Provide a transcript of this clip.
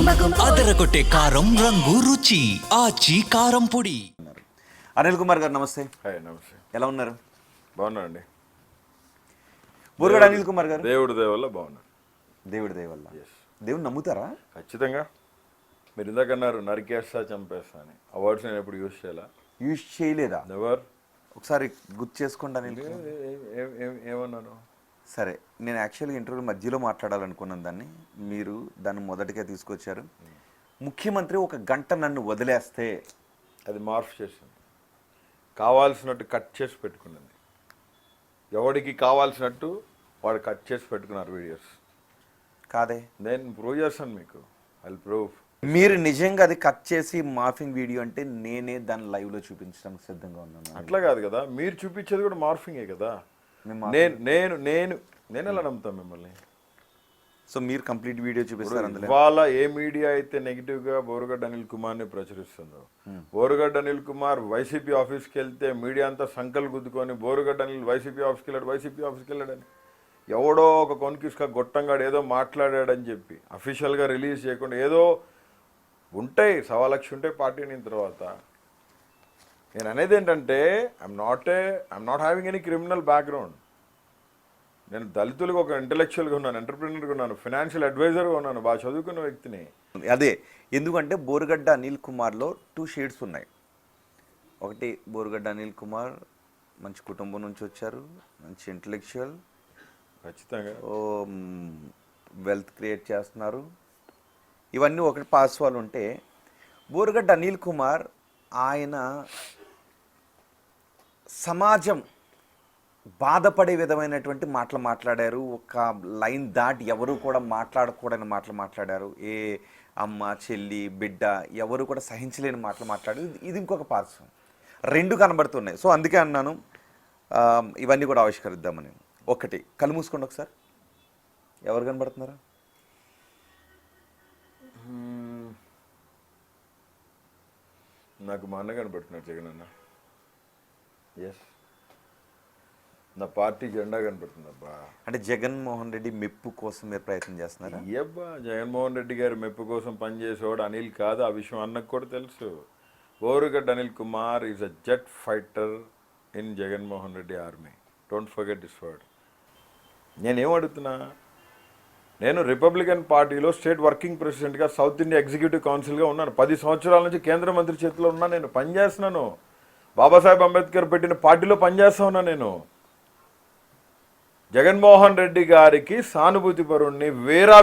అదరగొట్టే కారం రంగు రుచి ఆచి కారం పొడి. అనిల్ కుమార్ గారు నమస్తే. హాయ్ నమస్తే. ఎలా ఉన్నారు? బాగున్నానండి. బోరుగడ్డ అనిల్ కుమార్ గారు దేవుడి దయ వల్ల బాగున్నాను. దేవుడి దయ వల్ల. దేవుడు నమ్ముతారా? ఖచ్చితంగా. మీరు ఇందాకన్నారు నరికేస్తా చంపేస్తా అని. ఆ వర్డ్స్ నేను ఎప్పుడు యూజ్ చేయాలా? యూజ్ చేయలేదా? నెవర్. ఒకసారి గుర్తు చేసుకోండి అనిల్. ఏమన్నాను? సరే, నేను యాక్చువల్గా ఇంటర్వ్యూ మధ్యలో మాట్లాడాలనుకున్నాను దాన్ని, మీరు దాన్ని మొదటిగా తీసుకొచ్చారు. ముఖ్యమంత్రి ఒక గంట నన్ను వదిలేస్తే అది మార్ఫ్ చేసింది, కావాల్సినట్టు కట్ చేసి పెట్టుకున్నది. ఎవడికి కావాల్సినట్టు వాడు కట్ చేసి పెట్టుకున్నారు వీడియోస్. కాదే, నేను ప్రూవ్ చేస్తాను మీకు. I prove. మీరు నిజంగా అది కట్ చేసి మార్ఫింగ్ వీడియో అంటే నేనే దాన్ని లైవ్లో చూపించడానికి సిద్ధంగా ఉన్నాను. అట్లా కాదు కదా, మీరు చూపించేది కూడా మార్ఫింగే కదా. నేను ఎలా నమ్ముతాను మిమ్మల్ని? సో మీరు కంప్లీట్ వీడియో చూపిస్తారు అందులో. ఇవాళ ఏ మీడియా అయితే నెగిటివ్గా బోరుగడ్డ అనిల్ కుమార్ని ప్రచురిస్తుందో, బోరుగడ్డ అనిల్ కుమార్ వైసీపీ ఆఫీస్కి వెళ్తే మీడియా అంతా సంకలు గుద్దుకొని బోరుగడ్డ అనిల్ వైసీపీ ఆఫీస్కి వెళ్ళాడని ఎవడో ఒక కొనికిసుక గొట్టంగాడు ఏదో మాట్లాడాడని చెప్పి అఫీషియల్గా రిలీజ్ చేయకుండా ఏదో ఉంటాయి, 1.25 ఉంటాయి పార్టీ అయిన తర్వాత. నేను అనేది ఏంటంటే I'm not having any criminal background. నేను దళితులకు ఒక ఇంటలెక్చువల్గా ఉన్నాను, ఎంటర్ప్రినర్గా ఉన్నాను, ఫైనాన్షియల్ అడ్వైజర్గా ఉన్నాను, బాగా చదువుకున్న వ్యక్తిని. అదే ఎందుకంటే బోరుగడ్డ అనిల్ కుమార్లో 2 షేడ్స్ ఉన్నాయి. ఒకటి, బోరుగడ్డ అనిల్ కుమార్ మంచి కుటుంబం నుంచి వచ్చారు, మంచి ఇంటలెక్చువల్, ఖచ్చితంగా వెల్త్ క్రియేట్ చేస్తున్నారు, ఇవన్నీ ఒకటి పాస్వాలు ఉంటే, బోరుగడ్డ అనిల్ కుమార్ ఆయన సమాజం బాధపడే విధమైనటువంటి మాటలు మాట్లాడారు. ఒక లైన్ దాటి ఎవరు కూడా మాట్లాడకూడని మాటలు మాట్లాడారు. ఏ అమ్మ, చెల్లి, బిడ్డ ఎవరు కూడా సహించలేని మాటలు మాట్లాడారు. ఇది ఇంకొక పార్శ్వం, 2 కనబడుతున్నాయి. సో అందుకే అన్నాను ఇవన్నీ కూడా ఆవిష్కరిద్దామని. ఒకటి, కళ్ళు మూసుకోండి ఒకసారి. ఎవరు కనబడుతున్నారా? నాకు మా అన్న కనబడుతున్నాడు, జగన్ అన్న. ఎస్, నా పార్టీ జెండా కనపడుతుంది. అబ్బా, అంటే జగన్మోహన్ రెడ్డి మెప్పు కోసం మీరు ప్రయత్నం చేస్తున్నారా? అబ్బా, జగన్మోహన్ రెడ్డి గారి మెప్పు కోసం పనిచేసేవాడు అనిల్ కాదు. ఆ విషయం అన్నకు కూడా తెలుసు. Borugadda Anil Kumar is a jet fighter in Jaganmohan Reddy army. Don't forget this word. నేనేం అడుగుతున్నా, నేను రిపబ్లికన్ పార్టీలో స్టేట్ వర్కింగ్ ప్రెసిడెంట్గా, సౌత్ ఇండియా ఎగ్జిక్యూటివ్ కౌన్సిల్గా ఉన్నాను. 10 సంవత్సరాల నుంచి కేంద్ర మంత్రి చేతిలో ఉన్నాను. నేను పనిచేస్తున్నాను. బాబాసాహెబ్ అంబేద్కర్ పెట్టిన పార్టీలో పనిచేస్తా ఉన్నా. నేను జగన్మోహన్ రెడ్డి గారికి సానుభూతి పరుణ్ణి, వేరా